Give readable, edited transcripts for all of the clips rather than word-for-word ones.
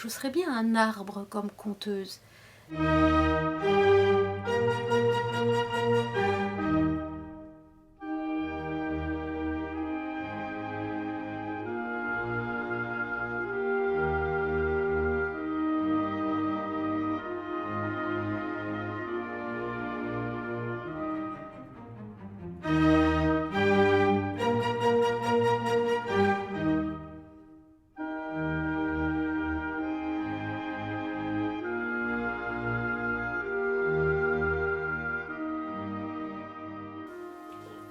je serais bien un arbre comme conteuse.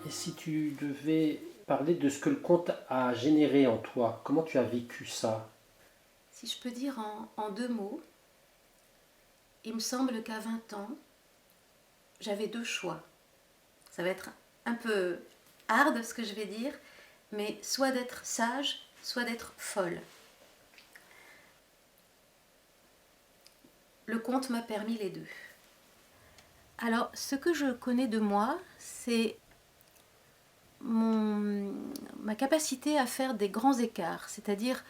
Et si tu devais parler de ce que le conte a généré en toi, comment tu as vécu ça? Si je peux dire en deux mots, il me semble qu'à 20 ans, j'avais deux choix. Ça va être un peu hard ce que je vais dire, mais soit d'être sage, soit d'être folle. Le conte m'a permis les deux. Alors, ce que je connais de moi, c'est ma capacité à faire des grands écarts. C'est-à-dire,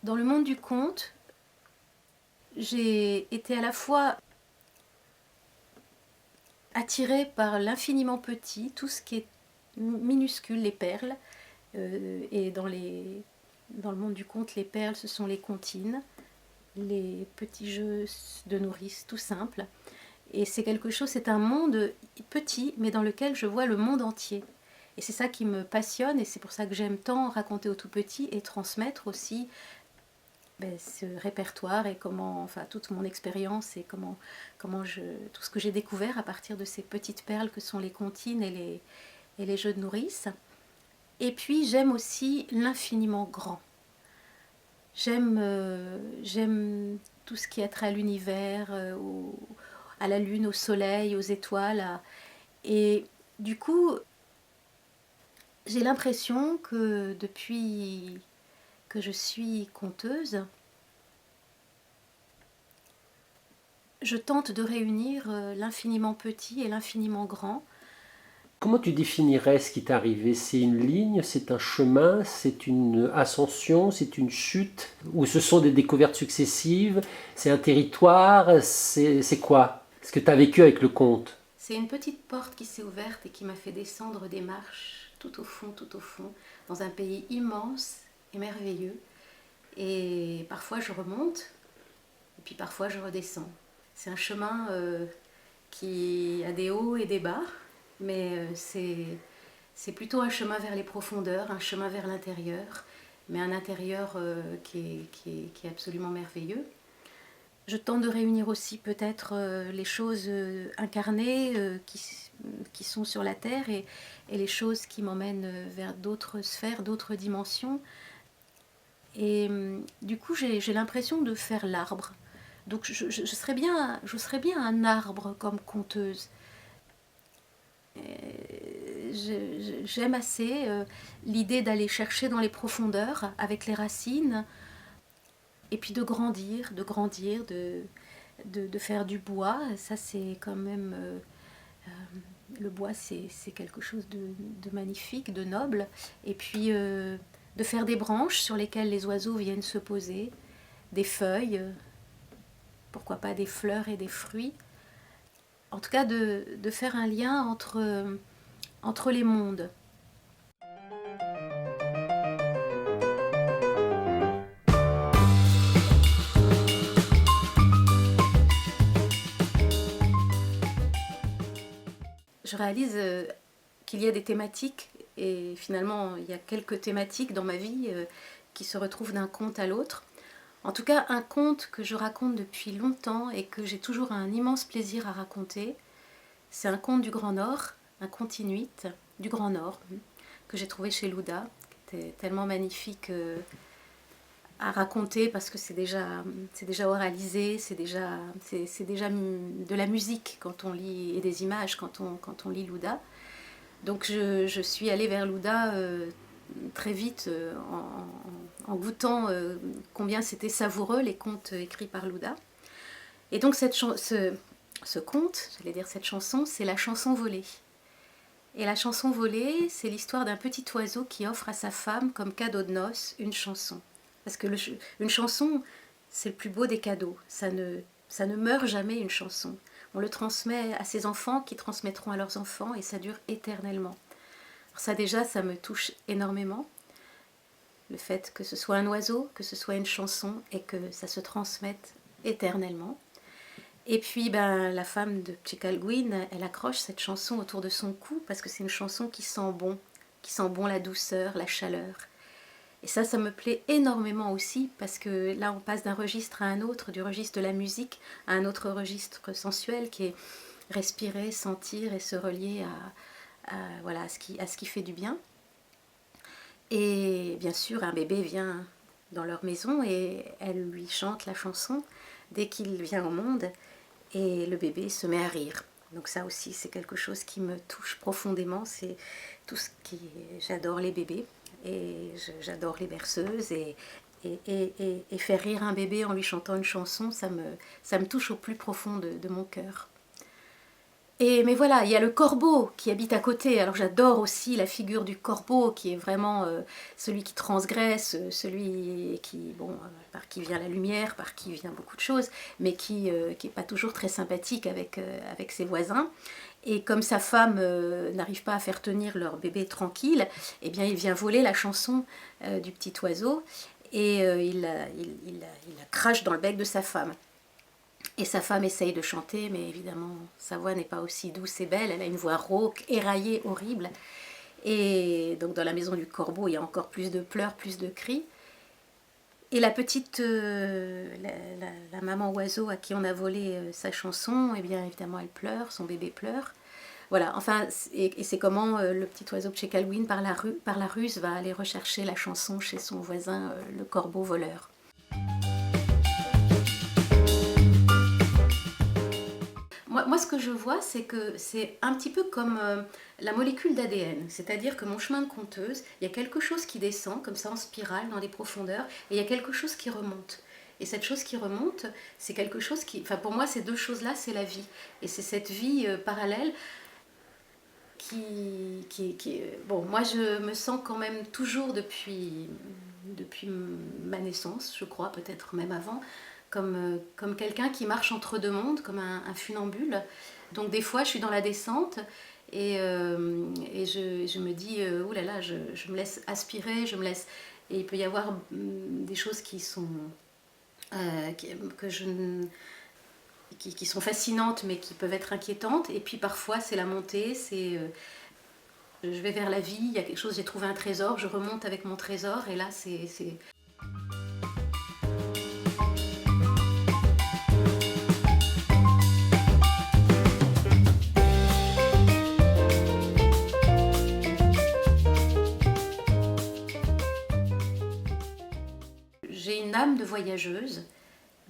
dans le monde du conte, j'ai été à la fois attirée par l'infiniment petit, tout ce qui est minuscule, les perles. Et dans le monde du conte, les perles, ce sont les comptines, les petits jeux de nourrice tout simples. Et c'est quelque chose, c'est un monde petit, mais dans lequel je vois le monde entier. Et c'est ça qui me passionne, et c'est pour ça que j'aime tant raconter aux tout petits et transmettre aussi ce répertoire et comment, enfin, toute mon expérience et tout ce que j'ai découvert à partir de ces petites perles que sont les comptines et les jeux de nourrice. Et puis j'aime aussi l'infiniment grand. J'aime tout ce qui est trait à l'univers, à la lune, au soleil, aux étoiles. Et du coup, j'ai l'impression que depuis que je suis conteuse, je tente de réunir l'infiniment petit et l'infiniment grand. Comment tu définirais ce qui t'est arrivé? C'est une ligne, c'est un chemin, c'est une ascension, c'est une chute, ou ce sont des découvertes successives, c'est un territoire, c'est quoi? Ce que tu as vécu avec le conte? C'est une petite porte qui s'est ouverte et qui m'a fait descendre des marches tout au fond, dans un pays immense et merveilleux. Et parfois je remonte, et puis parfois je redescends. C'est un chemin qui a des hauts et des bas, mais c'est plutôt un chemin vers les profondeurs, un chemin vers l'intérieur, mais un intérieur qui est absolument merveilleux. Je tente de réunir aussi peut-être les choses incarnées qui sont sur la Terre et les choses qui m'emmènent vers d'autres sphères, d'autres dimensions. Et du coup, j'ai l'impression de faire l'arbre. Donc je serais bien un arbre comme conteuse. J'aime assez l'idée d'aller chercher dans les profondeurs avec les racines et puis de grandir, de faire du bois. Ça c'est quand même... le bois c'est quelque chose de magnifique, de noble. Et puis de faire des branches sur lesquelles les oiseaux viennent se poser, des feuilles, pourquoi pas des fleurs et des fruits. En tout cas de faire un lien entre les mondes. Je réalise qu'il y a des thématiques, et finalement il y a quelques thématiques dans ma vie qui se retrouvent d'un conte à l'autre. En tout cas, un conte que je raconte depuis longtemps et que j'ai toujours un immense plaisir à raconter, c'est un conte du Grand Nord, un conte inuit du Grand Nord, que j'ai trouvé chez Louda, qui était tellement magnifique à raconter parce que c'est déjà oralisé, c'est déjà de la musique quand on lit, et des images quand on lit Louda. Donc je suis allée vers Louda très vite en goûtant combien c'était savoureux les contes écrits par Louda. Et donc ce conte, j'allais dire cette chanson, c'est la chanson volée. Et la chanson volée, c'est l'histoire d'un petit oiseau qui offre à sa femme comme cadeau de noces une chanson. Parce que une chanson, c'est le plus beau des cadeaux. Ça ne meurt jamais, une chanson. On le transmet à ses enfants qui transmettront à leurs enfants et ça dure éternellement. Alors ça déjà, ça me touche énormément. Le fait que ce soit un oiseau, que ce soit une chanson et que ça se transmette éternellement. Et puis la femme de Tchekalguin, elle accroche cette chanson autour de son cou parce que c'est une chanson qui sent bon la douceur, la chaleur. Et ça me plaît énormément aussi parce que là on passe d'un registre à un autre, du registre de la musique à un autre registre sensuel qui est respirer, sentir et se relier à ce qui fait du bien. Et bien sûr un bébé vient dans leur maison et elle lui chante la chanson dès qu'il vient au monde et le bébé se met à rire. Donc ça aussi c'est quelque chose qui me touche profondément, c'est tout ce qui... J'adore les bébés et j'adore les berceuses et faire rire un bébé en lui chantant une chanson, ça me touche au plus profond de mon cœur. Mais voilà, il y a le corbeau qui habite à côté. Alors j'adore aussi la figure du corbeau qui est vraiment celui qui transgresse, celui qui, par qui vient la lumière, par qui vient beaucoup de choses, mais qui est pas toujours très sympathique avec ses voisins. Et comme sa femme n'arrive pas à faire tenir leur bébé tranquille, eh bien il vient voler la chanson du petit oiseau et il la crache dans le bec de sa femme. Et sa femme essaye de chanter, mais évidemment, sa voix n'est pas aussi douce et belle. Elle a une voix rauque, éraillée, horrible. Et donc dans la maison du corbeau, il y a encore plus de pleurs, plus de cris. Et la petite, la maman oiseau à qui on a volé sa chanson, eh bien évidemment elle pleure, son bébé pleure. Voilà, enfin, et c'est comment le petit oiseau Tchekalguin, par la ruse, va aller rechercher la chanson chez son voisin, le corbeau voleur. Moi, ce que je vois, c'est que c'est un petit peu comme la molécule d'ADN. C'est-à-dire que mon chemin de conteuse, il y a quelque chose qui descend, comme ça en spirale, dans les profondeurs, et il y a quelque chose qui remonte. Et cette chose qui remonte, c'est quelque chose qui... Enfin, pour moi, ces deux choses-là, c'est la vie. Et c'est cette vie parallèle Bon, moi, je me sens quand même toujours depuis ma naissance, je crois, peut-être même avant, comme quelqu'un qui marche entre deux mondes, comme un funambule. Donc des fois, je suis dans la descente et je me dis, oh là là, je me laisse aspirer, et il peut y avoir des choses qui sont qui sont fascinantes mais qui peuvent être inquiétantes. Et puis parfois, c'est la montée, je vais vers la vie, il y a quelque chose, j'ai trouvé un trésor, je remonte avec mon trésor et là, c'est... J'ai une âme de voyageuse,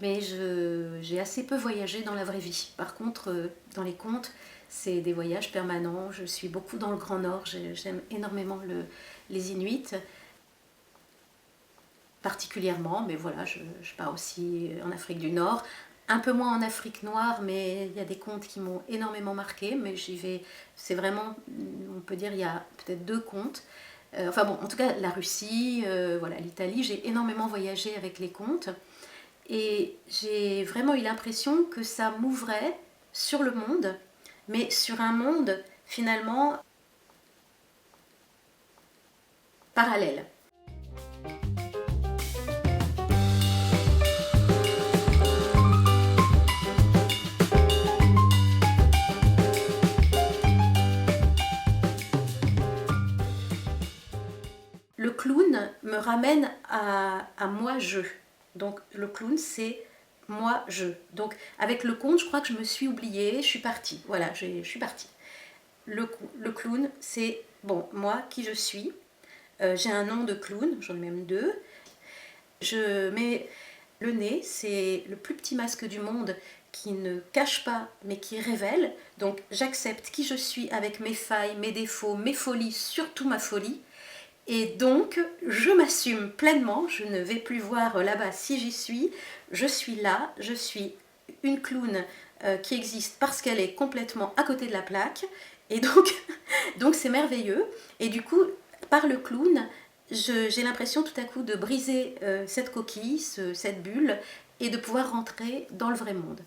mais j'ai assez peu voyagé dans la vraie vie. Par contre, dans les contes, c'est des voyages permanents. Je suis beaucoup dans le Grand Nord, j'aime énormément les Inuits, particulièrement, mais voilà, je pars aussi en Afrique du Nord. Un peu moins en Afrique noire, mais il y a des contes qui m'ont énormément marqué, mais j'y vais, c'est vraiment, on peut dire, il y a peut-être 2 contes. Enfin bon, en tout cas, la Russie, voilà, l'Italie, j'ai énormément voyagé avec les contes. Et j'ai vraiment eu l'impression que ça m'ouvrait sur le monde, mais sur un monde finalement parallèle. Le clown me ramène à moi-je. Donc le clown, c'est moi-je. Donc avec le conte, je crois que je me suis oubliée, je suis partie. Voilà, je suis partie. Le clown, c'est, bon, moi, qui je suis. J'ai un nom de clown, j'en ai même 2. Je mets le nez, c'est le plus petit masque du monde qui ne cache pas, mais qui révèle. Donc j'accepte qui je suis avec mes failles, mes défauts, mes folies, surtout ma folie. Et donc, je m'assume pleinement, je ne vais plus voir là-bas si j'y suis. Je suis là, je suis une clown qui existe parce qu'elle est complètement à côté de la plaque. Et donc c'est merveilleux. Et du coup, par le clown, j'ai l'impression tout à coup de briser cette coquille, cette bulle, et de pouvoir rentrer dans le vrai monde.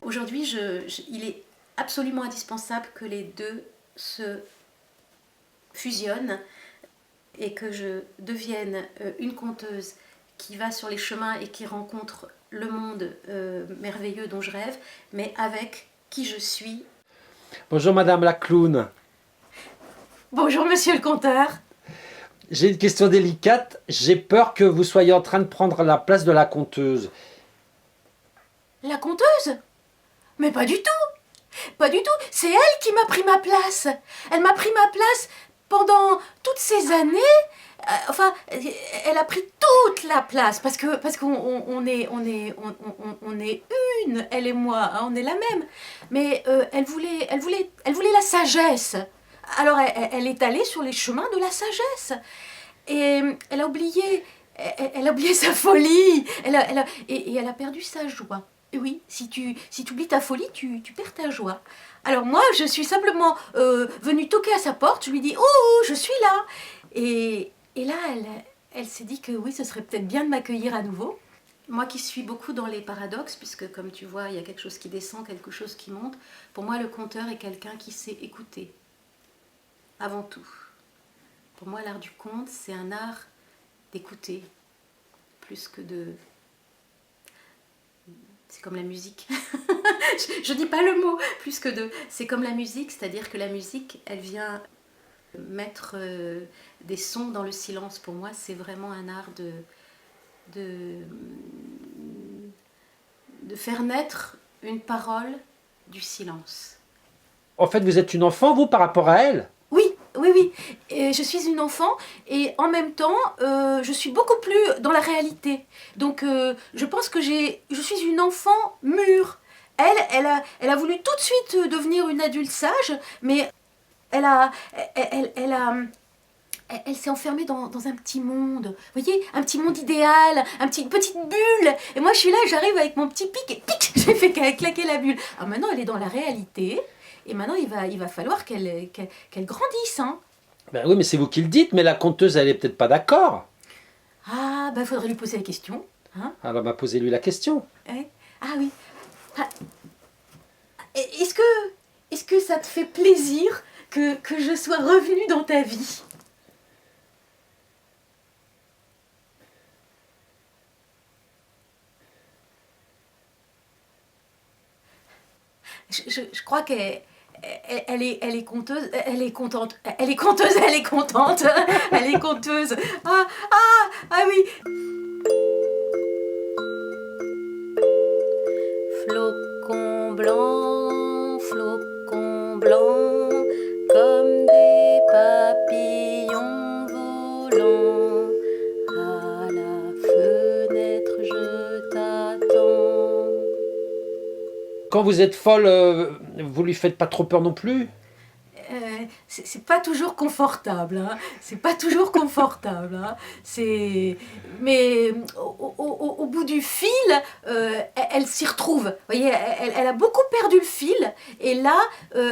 Aujourd'hui, il est absolument indispensable que les deux se fusionnent et que je devienne une conteuse qui va sur les chemins et qui rencontre le monde merveilleux dont je rêve, mais avec qui je suis. Bonjour Madame la clown. Bonjour Monsieur le conteur. J'ai une question délicate. J'ai peur que vous soyez en train de prendre la place de la conteuse. La conteuse? Mais pas du tout. Pas du tout. C'est elle qui m'a pris ma place. Elle m'a pris ma place pendant toutes ces années. Enfin, elle a pris toute la place parce qu'on est une, elle et moi, hein, on est la même. Mais elle voulait la sagesse. Alors elle est allée sur les chemins de la sagesse et elle a oublié sa folie. Et elle a perdu sa joie. Et oui, si tu oublies ta folie, tu perds ta joie. Alors moi, je suis simplement venue toquer à sa porte. Je lui dis oh, je suis là. Et là, elle s'est dit que oui, ce serait peut-être bien de m'accueillir à nouveau. Moi qui suis beaucoup dans les paradoxes, puisque comme tu vois, il y a quelque chose qui descend, quelque chose qui monte, pour moi, le conteur est quelqu'un qui sait écouter, avant tout. Pour moi, l'art du conte, c'est un art d'écouter, plus que de... C'est comme la musique. Je dis pas le mot, plus que de... C'est comme la musique, c'est-à-dire que la musique, elle vient mettre des sons dans le silence. Pour moi, c'est vraiment un art de faire naître une parole du silence. En fait, vous êtes une enfant, vous, par rapport à elle? Oui, oui, oui. Et je suis une enfant et en même temps, je suis beaucoup plus dans la réalité. Donc, je pense que je suis une enfant mûre. Elle a voulu tout de suite devenir une adulte sage, mais elle s'est enfermée dans un petit monde. Vous voyez, un petit monde idéal, une petite bulle. Et moi, je suis là, j'arrive avec mon petit pic et pic, j'ai fait claquer la bulle. Alors maintenant, elle est dans la réalité. Et maintenant, il va falloir qu'elle grandisse. Hein. Ben oui, mais c'est vous qui le dites, mais la conteuse, elle est peut-être pas d'accord. Ah, bah, faudrait lui poser la question. Hein. Alors, bah, posez-lui la question. Ah oui. Ah, est-ce que ça te fait plaisir que je sois revenue dans ta vie? Je crois qu'elle est conteuse, elle est contente, elle est conteuse, elle est contente, elle est conteuse. Ah oui. Flocons blancs, comme des papillons volants. À la fenêtre, je t'attends. Quand vous êtes folle, vous lui faites pas trop peur non plus? C'est pas toujours confortable, hein. C'est pas toujours confortable, hein. Mais au bout du fil, elle s'y retrouve. Vous voyez, elle a beaucoup perdu le fil. Et là,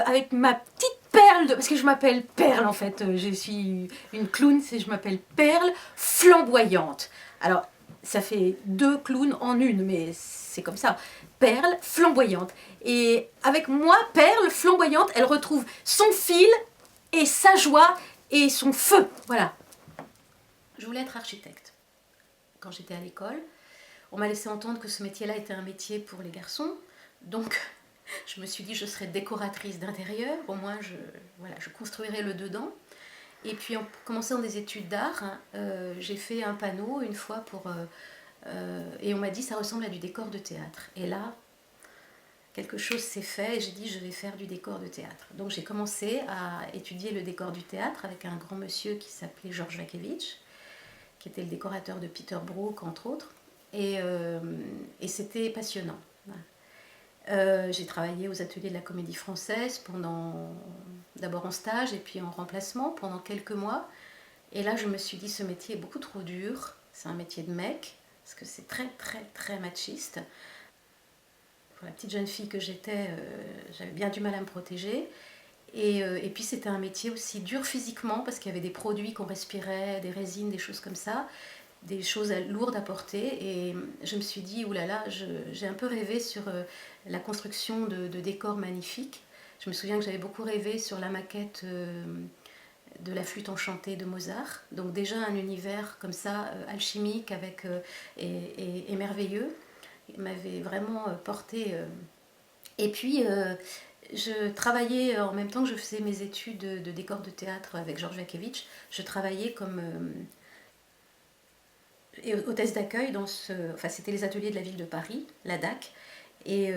avec ma petite perle, parce que je m'appelle Perle en fait, je suis une clown, je m'appelle Perle flamboyante. Alors, ça fait 2 clowns en une, mais c'est comme ça. Perle flamboyante. Et avec moi, Perle flamboyante, elle retrouve son fil et sa joie et son feu. Voilà. Je voulais être architecte. Quand j'étais à l'école, on m'a laissé entendre que ce métier-là était un métier pour les garçons. Donc, je me suis dit, je serais décoratrice d'intérieur. Au moins, je construirais le dedans. Et puis, en commençant des études d'art, j'ai fait un panneau une fois et on m'a dit, ça ressemble à du décor de théâtre. Et là, quelque chose s'est fait et j'ai dit, je vais faire du décor de théâtre. Donc, j'ai commencé à étudier le décor du théâtre avec un grand monsieur qui s'appelait Georges Vakevitch, qui était le décorateur de Peter Brook, entre autres. et c'était passionnant. J'ai travaillé aux ateliers de la Comédie Française d'abord en stage et puis en remplacement pendant quelques mois. Et là, je me suis dit, ce métier est beaucoup trop dur. C'est un métier de mec, parce que c'est très, très, très machiste. Pour la petite jeune fille que j'étais, j'avais bien du mal à me protéger. Et puis, c'était un métier aussi dur physiquement, parce qu'il y avait des produits qu'on respirait, des résines, des choses comme ça, des choses lourdes à porter. Et je me suis dit, oulala, j'ai un peu rêvé sur la construction de décors magnifiques. Je me souviens que j'avais beaucoup rêvé sur la maquette de la flûte enchantée de Mozart. Donc déjà un univers comme ça, alchimique et merveilleux. Il m'avait vraiment porté. Et puis, je travaillais en même temps que je faisais mes études de décor de théâtre avec Georges Vaquevitch. Je travaillais comme hôtesse d'accueil c'était les ateliers de la ville de Paris, la DAC. Et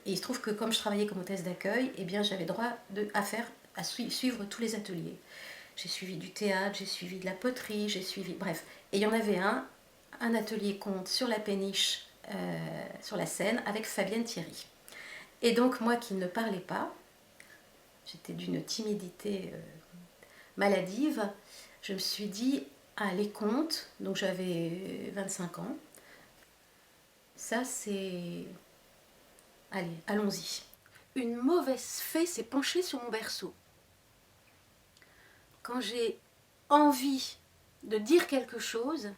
il se trouve que comme je travaillais comme hôtesse d'accueil, eh bien j'avais droit à suivre tous les ateliers. J'ai suivi du théâtre, j'ai suivi de la poterie, bref. Et il y en avait un atelier conte sur la péniche, sur la Seine, avec Fabienne Thierry. Et donc moi qui ne parlais pas, j'étais d'une timidité maladive, je me suis dit, les contes, donc j'avais 25 ans, ça c'est... Allez, allons-y. Une mauvaise fée s'est penchée sur mon berceau. Quand j'ai envie de dire quelque chose,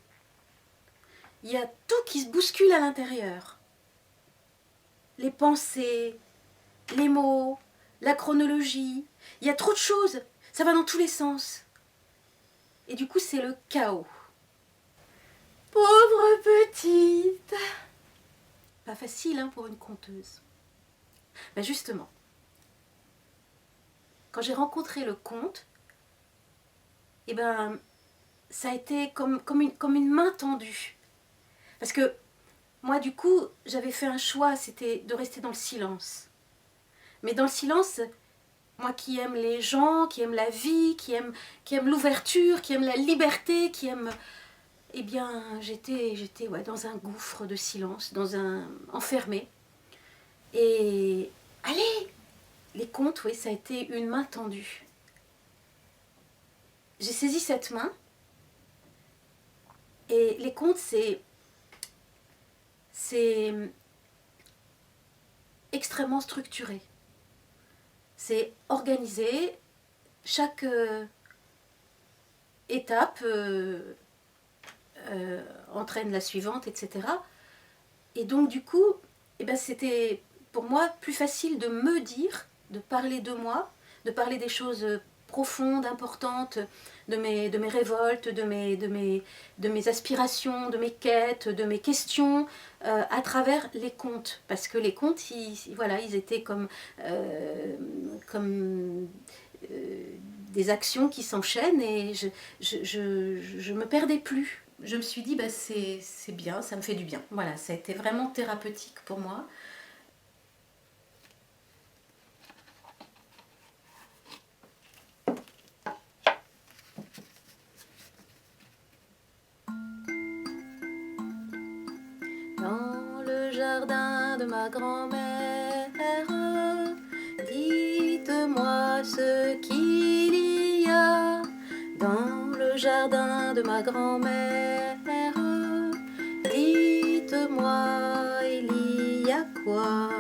il y a tout qui se bouscule à l'intérieur. Les pensées, les mots, la chronologie, il y a trop de choses, ça va dans tous les sens. Et du coup, c'est le chaos. Pauvre petite! Pas facile pour une conteuse. Ben justement, quand j'ai rencontré le conte, eh ben, ça a été comme une main tendue. Parce que moi, du coup, j'avais fait un choix, c'était de rester dans le silence. Mais dans le silence, moi qui aime les gens, qui aime la vie, qui aime l'ouverture, qui aime la liberté, eh bien, j'étais dans un gouffre de silence, enfermé. Et allez, les contes, oui, ça a été une main tendue. J'ai saisi cette main. Et les contes, c'est extrêmement structuré. C'est organisé. Chaque étape entraîne la suivante, etc. Et donc, du coup, eh ben, c'était pour moi plus facile de me dire, de parler de moi, de parler des choses profondes, importantes, de mes révoltes, de mes aspirations, de mes quêtes, de mes questions, à travers les contes. Parce que les contes, ils étaient comme des actions qui s'enchaînent et je me perdais plus. Je me suis dit, c'est bien, ça me fait du bien. Voilà, ça a été vraiment thérapeutique pour moi. Dans le jardin de ma grand-mère, dites-moi ce qu'il y a. Dans le jardin de ma grand-mère, dites-moi, il y a quoi?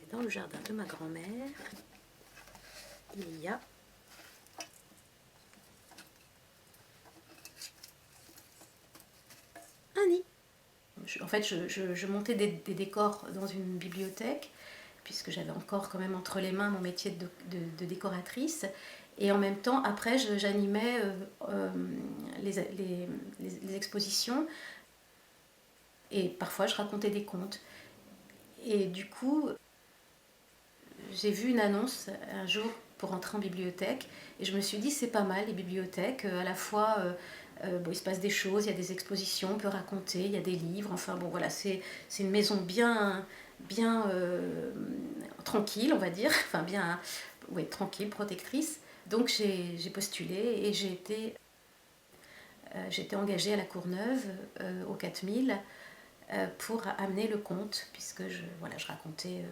Et dans le jardin de ma grand-mère, il y a un nid. En fait, je montais des décors dans une bibliothèque, puisque j'avais encore quand même entre les mains mon métier de décoratrice. Et en même temps, après, j'animais les expositions. Et parfois, je racontais des contes. Et du coup, j'ai vu une annonce un jour pour entrer en bibliothèque. Et je me suis dit, c'est pas mal les bibliothèques. À la fois, il se passe des choses, il y a des expositions, on peut raconter, il y a des livres. Enfin bon, voilà, c'est une maison bien tranquille, on va dire. Enfin bien, tranquille, protectrice. Donc j'ai postulé et j'ai été engagée à la Courneuve, au 4000, pour amener le conte, puisque je racontais,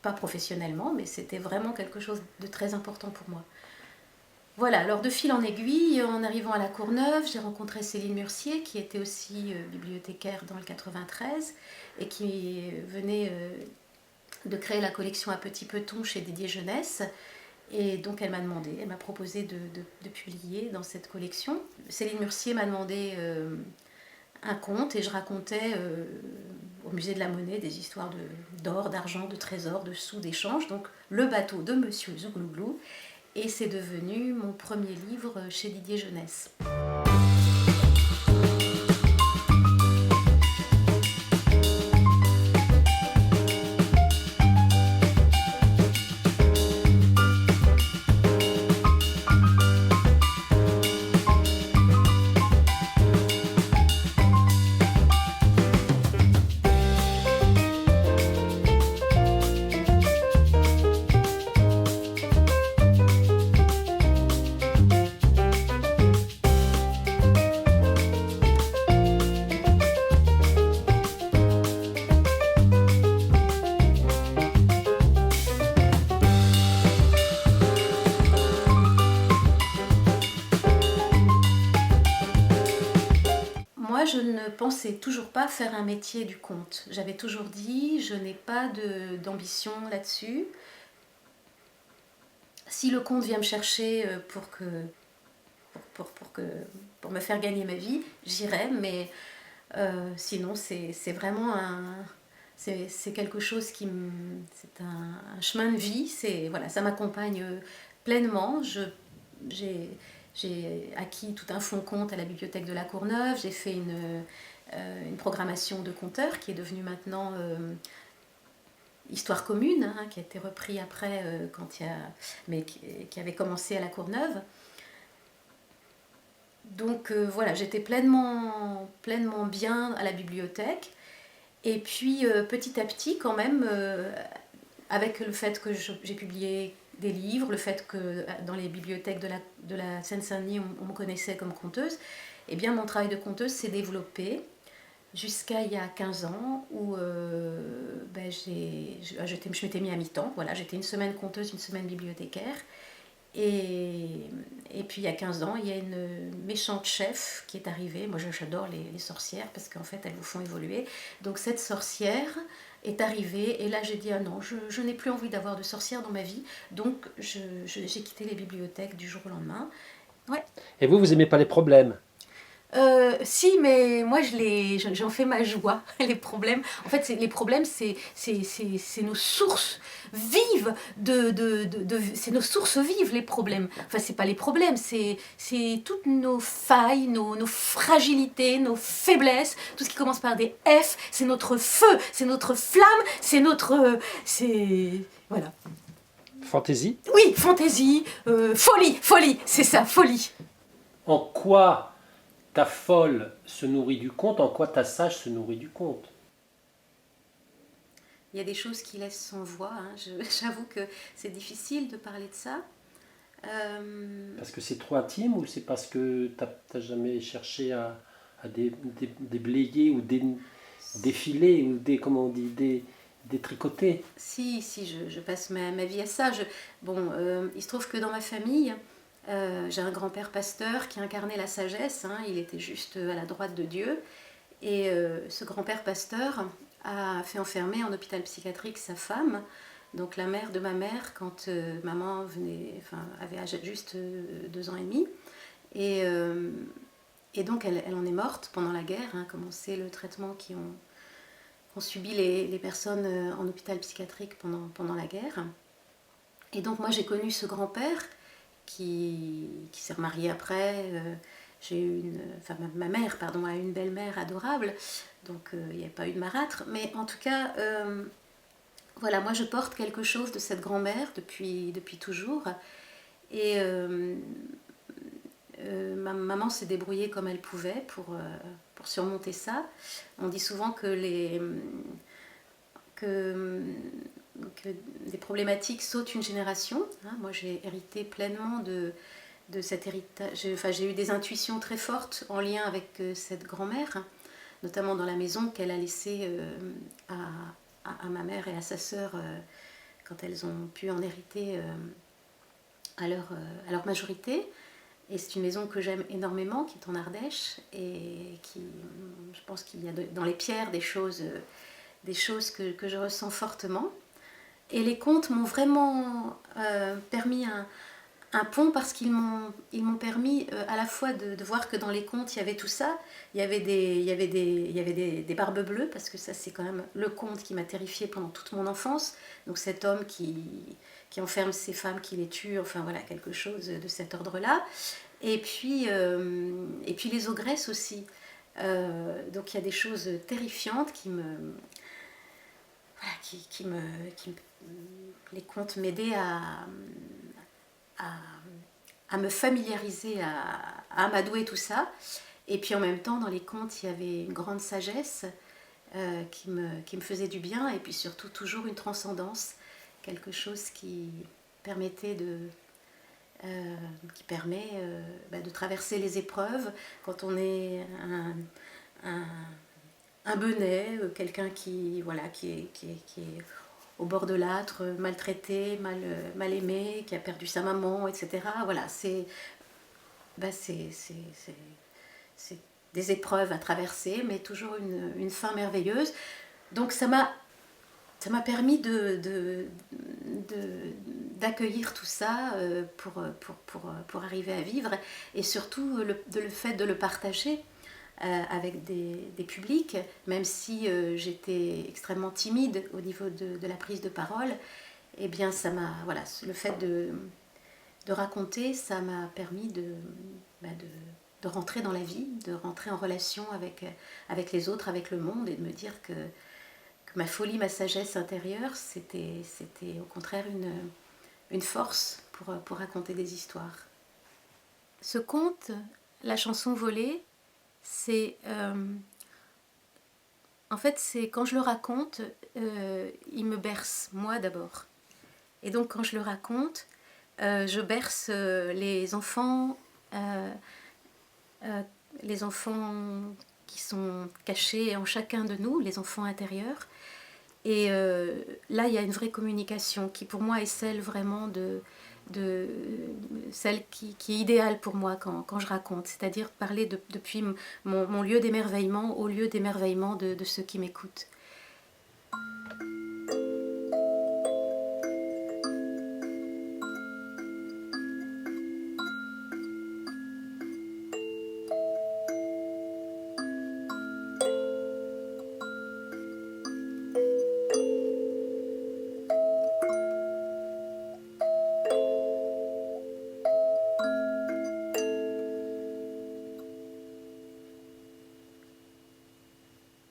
pas professionnellement, mais c'était vraiment quelque chose de très important pour moi. Voilà, alors de fil en aiguille, en arrivant à la Courneuve, j'ai rencontré Céline Murcier, qui était aussi bibliothécaire dans le 93, et qui venait de créer la collection À Petit Peton chez Didier Jeunesse. Et donc elle m'a proposé de publier dans cette collection. Céline Murcier m'a demandé un conte et je racontais au musée de la Monnaie des histoires d'or, d'argent, de trésors, de sous, d'échanges. Donc le bateau de Monsieur Zouglouglou. Et c'est devenu mon premier livre chez Didier Jeunesse. Moi, je ne pensais toujours pas faire un métier du conte. J'avais toujours dit, je n'ai pas d'ambition là-dessus. Si le conte vient me chercher pour me faire gagner ma vie, j'irai, mais sinon, c'est vraiment c'est quelque chose c'est un chemin de vie, voilà, ça m'accompagne pleinement. J'ai acquis tout un fonds conte à la bibliothèque de la Courneuve, j'ai fait une programmation de conteur qui est devenue maintenant Histoire commune, hein, qui a été repris après, mais qui avait commencé à la Courneuve. Donc voilà, j'étais pleinement bien à la bibliothèque. Et puis petit à petit, quand même, avec le fait que j'ai publié des livres, le fait que dans les bibliothèques de la Seine-Saint-Denis, on me connaissait comme conteuse, eh bien mon travail de conteuse s'est développé jusqu'à il y a 15 ans où je m'étais mis à mi-temps. Voilà, j'étais une semaine conteuse, une semaine bibliothécaire. Et puis il y a 15 ans, il y a une méchante chef qui est arrivée. Moi j'adore les sorcières parce qu'en fait elles vous font évoluer. Donc cette sorcière est arrivée et là j'ai dit ah non, je n'ai plus envie d'avoir de sorcière dans ma vie. Donc j'ai quitté les bibliothèques du jour au lendemain. Ouais. Et vous aimez pas les problèmes? Si, mais moi j'en fais ma joie. Les problèmes, en fait, les problèmes, c'est nos sources vives c'est nos sources vives, les problèmes. Enfin, c'est pas les problèmes, c'est toutes nos failles, nos fragilités, nos faiblesses, tout ce qui commence par des F, c'est notre feu, c'est notre flamme, voilà. Fantaisie? Oui, fantaisie, folie, c'est ça, folie. En quoi ta folle se nourrit du conte, en quoi ta sage se nourrit du conte? Il y a des choses qui laissent sans voix, hein. J'avoue que c'est difficile de parler de ça. Parce que c'est trop intime ou c'est parce que tu n'as jamais cherché à déblayer ou défiler ou détricoter? Si, je passe ma vie à ça. Il se trouve que dans ma famille, j'ai un grand-père pasteur qui incarnait la sagesse, hein. Il était juste à la droite de Dieu. Et ce grand-père pasteur a fait enfermer en hôpital psychiatrique sa femme, donc la mère de ma mère, quand maman avait juste 2 ans et demi. Et donc elle en est morte pendant la guerre, hein, comme on sait le traitement qu'ont subi les personnes en hôpital psychiatrique pendant la guerre. Et donc moi j'ai connu ce grand-père qui s'est remarié après. Ma mère a eu une belle-mère adorable, donc il n'y a pas eu de marâtre. Mais en tout cas, voilà, moi je porte quelque chose de cette grand-mère depuis toujours. Et ma maman s'est débrouillée comme elle pouvait pour surmonter ça. On dit souvent que des problématiques sautent une génération. Hein. Moi, j'ai hérité pleinement de cet héritage. Enfin, j'ai eu des intuitions très fortes en lien avec cette grand-mère, hein, notamment dans la maison qu'elle a laissée à ma mère et à sa sœur quand elles ont pu en hériter à leur majorité. Et c'est une maison que j'aime énormément, qui est en Ardèche, et qui, je pense qu'il y a dans les pierres des choses que je ressens fortement. Et les contes m'ont vraiment permis un pont, parce qu'ils m'ont permis à la fois de voir que dans les contes il y avait tout ça. Il y avait des barbes bleues, parce que ça c'est quand même le conte qui m'a terrifiée pendant toute mon enfance. Donc cet homme qui enferme ces femmes, qui les tue, enfin voilà, quelque chose de cet ordre-là. Et puis les ogresses aussi. Donc il y a des choses terrifiantes les contes m'aidaient à me familiariser, à amadouer tout ça. Et puis en même temps, dans les contes, il y avait une grande sagesse qui me faisait du bien, et puis surtout toujours une transcendance, quelque chose qui permettait qui permet de traverser les épreuves quand on est un benet, quelqu'un qui est au bord de l'âtre, maltraité, mal aimé, qui a perdu sa maman, etc. Voilà, c'est des épreuves à traverser, mais toujours une fin merveilleuse. Donc ça m'a permis d'accueillir tout ça pour arriver à vivre, et surtout le fait de le partager avec des publics, même si j'étais extrêmement timide au niveau de la prise de parole. Eh bien voilà, le fait de raconter, ça m'a permis de rentrer dans la vie, de rentrer en relation avec les autres, avec le monde, et de me dire que ma folie, ma sagesse intérieure, c'était au contraire une force pour raconter des histoires. Ce conte, La chanson volée, c'est en fait, c'est quand je le raconte, il me berce, moi d'abord. Et donc quand je le raconte, je berce les enfants qui sont cachés en chacun de nous, les enfants intérieurs. Et là, il y a une vraie communication qui, pour moi, est celle vraiment celle qui est idéale pour moi quand je raconte, c'est-à-dire parler depuis mon lieu d'émerveillement au lieu d'émerveillement de ceux qui m'écoutent.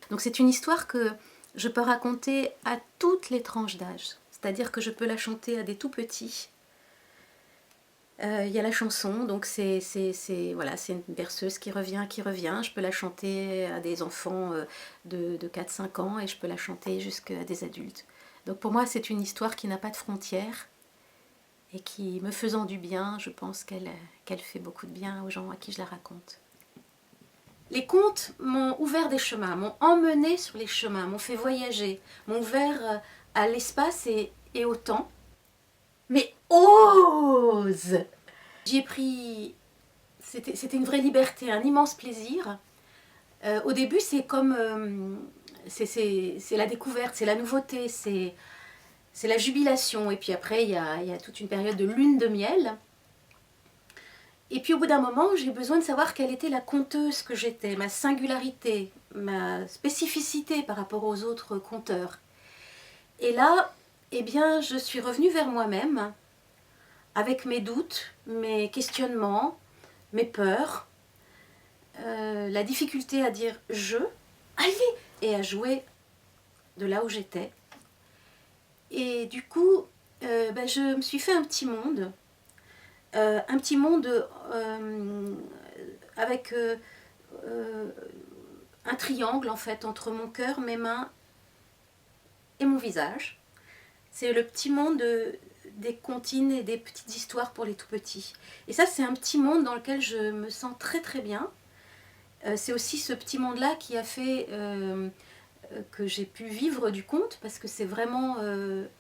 Donc c'est une histoire que je peux raconter à toutes les tranches d'âge. C'est-à-dire que je peux la chanter à des tout petits. Il y a la chanson, donc c'est une berceuse qui revient. Je peux la chanter à des enfants de 4-5 ans, et je peux la chanter jusqu'à des adultes. Donc pour moi, c'est une histoire qui n'a pas de frontières, et qui, me faisant du bien, je pense qu'elle fait beaucoup de bien aux gens à qui je la raconte. Les contes m'ont ouvert des chemins, m'ont emmené sur les chemins, m'ont fait voyager, m'ont ouvert à l'espace et au temps. Mais ose! J'y ai pris... C'était une vraie liberté, un immense plaisir. Au début, c'est comme... c'est la découverte, c'est la nouveauté, c'est la jubilation. Et puis après, il y a toute une période de lune de miel. Et puis au bout d'un moment, j'ai besoin de savoir quelle était la conteuse que j'étais, ma singularité, ma spécificité par rapport aux autres conteurs. Et là, eh bien, je suis revenue vers moi-même, avec mes doutes, mes questionnements, mes peurs, la difficulté à dire « je », allez, et à jouer de là où j'étais. Et du coup, je me suis fait un petit monde, avec un triangle en fait entre mon cœur, mes mains et mon visage. C'est le petit monde des comptines et des petites histoires pour les tout petits. Et ça, c'est un petit monde dans lequel je me sens très très bien. C'est aussi ce petit monde-là qui a fait que j'ai pu vivre du conte, parce que c'est vraiment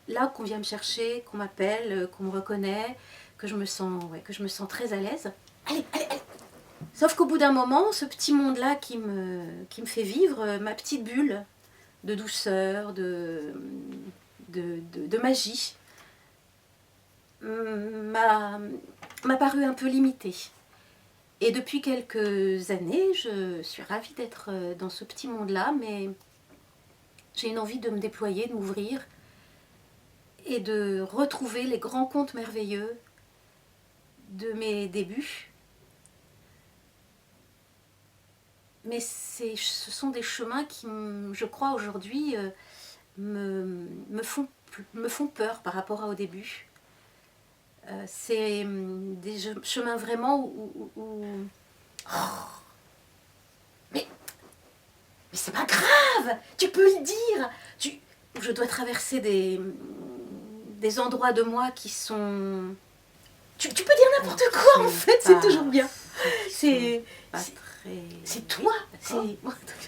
là qu'on vient me chercher, qu'on m'appelle, qu'on me reconnaît, que je me sens très à l'aise. Allez, allez, allez. Sauf qu'au bout d'un moment, ce petit monde-là qui me fait vivre ma petite bulle de douceur, de magie, m'a paru un peu limité. Et depuis quelques années, je suis ravie d'être dans ce petit monde-là, mais j'ai une envie de me déployer, de m'ouvrir et de retrouver les grands contes merveilleux de mes débuts. Mais ce sont des chemins qui, je crois, aujourd'hui, me font peur par rapport au début. C'est des chemins vraiment où... Oh, mais c'est pas grave, tu peux le dire. Je dois traverser des endroits de moi qui sont... Tu peux dire n'importe quoi, en fait, c'est toujours bien. C'est toi.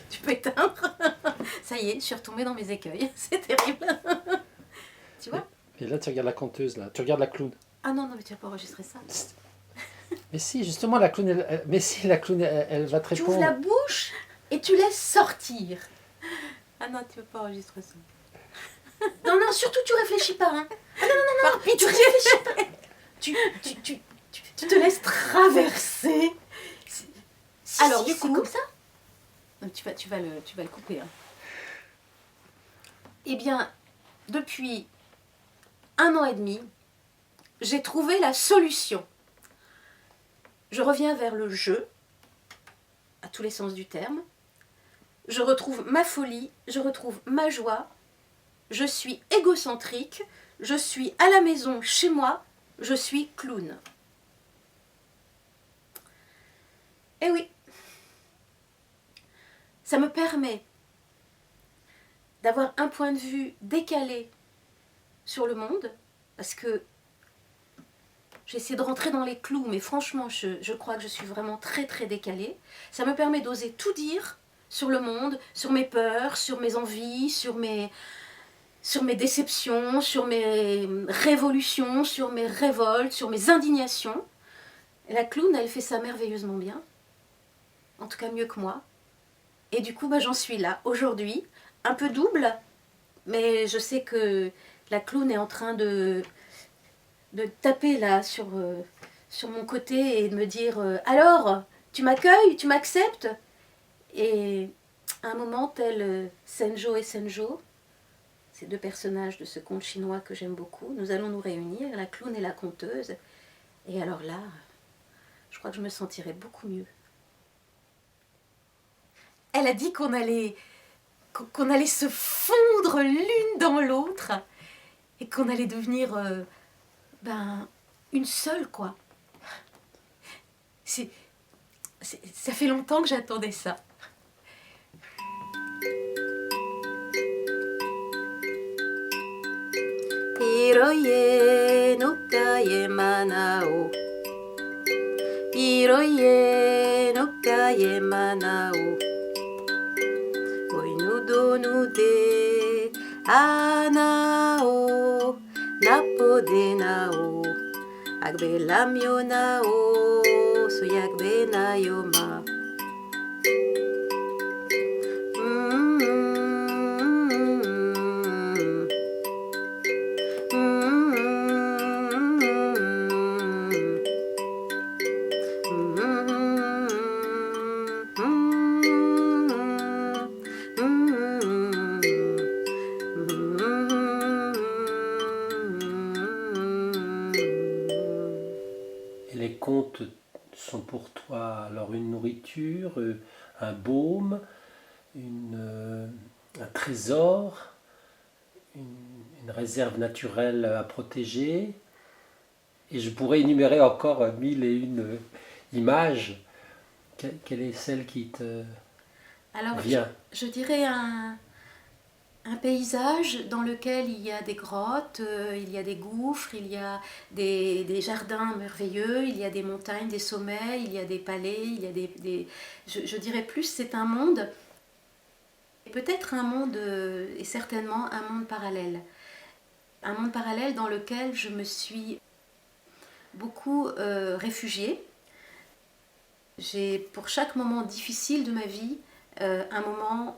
Tu peux éteindre. Ça y est, je suis retombée dans mes écueils. C'est terrible. Tu vois? Et là, tu regardes la conteuse, là. Tu regardes la clown. Ah non, mais tu vas pas enregistrer ça. Mais si, justement, la clown, elle va te répondre. Tu ouvres la bouche et tu laisses sortir. Ah non, tu veux pas enregistrer ça. Non, surtout tu réfléchis pas. Hein. Ah non, tu réfléchis pas. Tu te laisses traverser. Alors, du coup, comme ça, tu vas le couper. Hein. Eh bien, depuis 1 an et demi, j'ai trouvé la solution. Je reviens vers le jeu, à tous les sens du terme. Je retrouve ma folie, je retrouve ma joie. Je suis égocentrique, je suis à la maison, chez moi, je suis clown. Eh oui, ça me permet d'avoir un point de vue décalé sur le monde, parce que j'essaie de rentrer dans les clous, mais franchement, je crois que je suis vraiment très très décalée. Ça me permet d'oser tout dire sur le monde, sur mes peurs, sur mes envies, sur mes déceptions, sur mes révolutions, sur mes révoltes, sur mes indignations. Et la clown, elle fait ça merveilleusement bien. En tout cas mieux que moi. Et du coup, j'en suis là, aujourd'hui, un peu double, mais je sais que la clown est en train de taper là sur mon côté et de me dire alors, tu m'accueilles, tu m'acceptes? Et à un moment, tel Senjo et Senjo, ces 2 personnages de ce conte chinois que j'aime beaucoup, nous allons nous réunir, la clown et la conteuse. Et alors là, je crois que je me sentirais beaucoup mieux. Elle a dit qu'on allait se fondre l'une dans l'autre et qu'on allait devenir une seule, quoi. Ça fait longtemps que j'attendais ça. Hiroye no kaye manao, Hiroye no kaye manao, Oinudo no de anao, Napo de nao, Agbe lamyo nao, Soyagbe na yoma. Les contes sont pour toi alors une nourriture, un baume, un trésor, une réserve naturelle à protéger. Et je pourrais énumérer encore 1001 images. Quelle est celle qui te vient? Je dirais un paysage dans lequel il y a des grottes, il y a des gouffres, il y a des jardins merveilleux, il y a des montagnes, des sommets, il y a des palais, il y a je dirais plus, c'est un monde, peut-être un monde, et certainement un monde parallèle. Un monde parallèle dans lequel je me suis beaucoup réfugiée. J'ai, pour chaque moment difficile de ma vie, un moment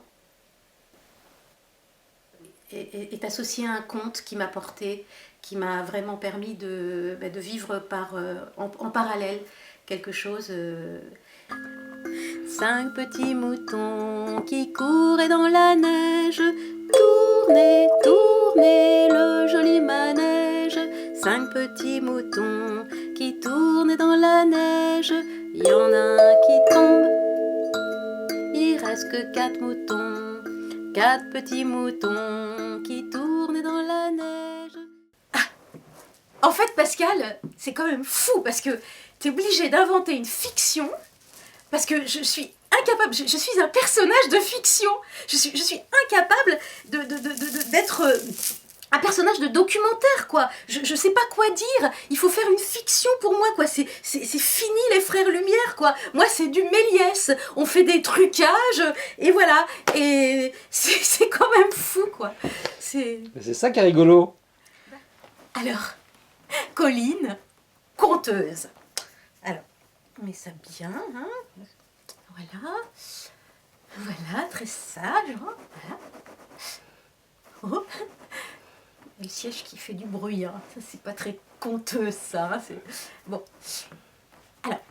est associé à un conte qui m'a porté, qui m'a vraiment permis de vivre en parallèle quelque chose. 5 petits moutons qui couraient dans la neige, tournez, tournez le joli manège. 5 petits moutons qui tournent dans la neige, il y en a un qui tombe, il reste que 4 moutons, 4 petits moutons qui tournent dans la neige. En fait, Pascal, c'est quand même fou parce que t'es obligé d'inventer une fiction parce que je suis incapable, je suis un personnage de fiction. Je suis incapable d'être un personnage de documentaire, quoi. Je sais pas quoi dire. Il faut faire une fiction pour moi, quoi. C'est fini les frères Lumière, quoi. Moi, c'est du Méliès. On fait des trucages, et voilà. Et c'est quand même fou, quoi. C'est ça qui est rigolo. Alors, Colline, conteuse. Alors, on met ça bien, hein. Voilà. Voilà, très sage, hein. Voilà. Oh. Le siège qui fait du bruit, hein. Ça c'est pas très conteux, ça. Hein. Bon. Alors,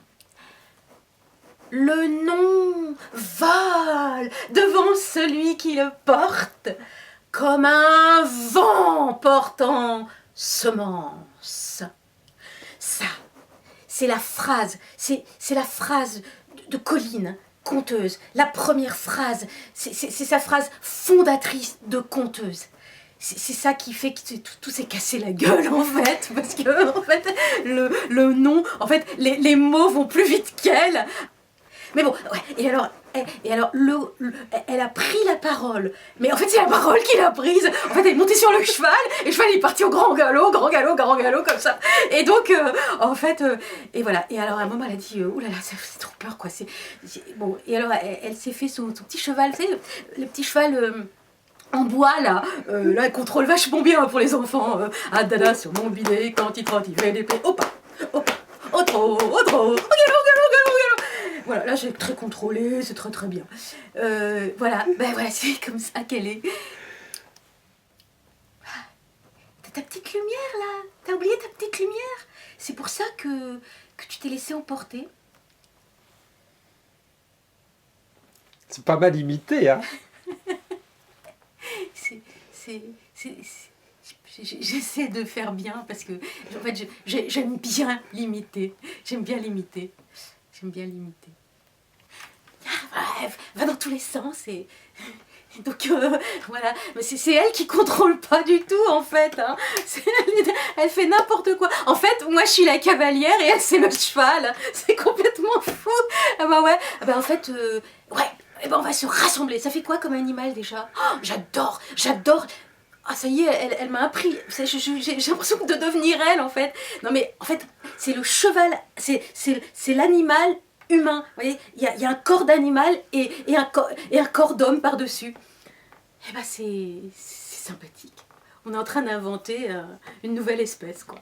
le nom vole devant celui qui le porte, comme un vent portant semence. Ça, c'est la phrase, c'est la phrase de Colline, conteuse. La première phrase, c'est sa phrase fondatrice de conteuse. C'est ça qui fait que tout s'est cassé la gueule, en fait, parce que en fait, le nom, en fait, les mots vont plus vite qu'elle. Mais bon, ouais, et alors elle a pris la parole. Mais en fait, c'est la parole qu'il a prise. En fait, elle est montée sur le cheval, et le cheval est parti au grand galop, comme ça. Et donc, en fait, et voilà. Et alors, à un moment, elle a dit, oulala, ça fait trop peur, quoi. Bon, et alors, elle s'est fait son petit cheval, tu sais, le petit cheval... en bois, là, elle contrôle vachement bien pour les enfants. Ah dada sur mon bidet, quand il trotte, il fait des plaies. Hop, hop, au trop, au galop. Voilà, là j'ai très contrôlé, c'est très très bien. Voilà, ben voilà, c'est comme ça qu'elle est. T'as ta petite lumière là, t'as oublié ta petite lumière. C'est pour ça que tu t'es laissé emporter. C'est pas mal imité, hein. J'essaie de faire bien parce que en fait j'aime bien l'imiter. J'aime bien l'imiter. Bref, va dans tous les sens et donc voilà. Mais c'est elle qui contrôle pas du tout en fait. Hein. Elle fait n'importe quoi. En fait, moi je suis la cavalière et elle c'est le cheval. C'est complètement fou. Ah bah ouais. Ah bah en fait, ouais. Eh ben on va se rassembler. Ça fait quoi comme animal déjà? Oh, j'adore. Ah ça y est, elle m'a appris. J'ai l'impression de devenir elle en fait. Non mais en fait, c'est le cheval, c'est l'animal humain. Vous voyez, il y a un corps d'animal et un corps d'homme par-dessus. Eh ben c'est sympathique. On est en train d'inventer une nouvelle espèce quoi.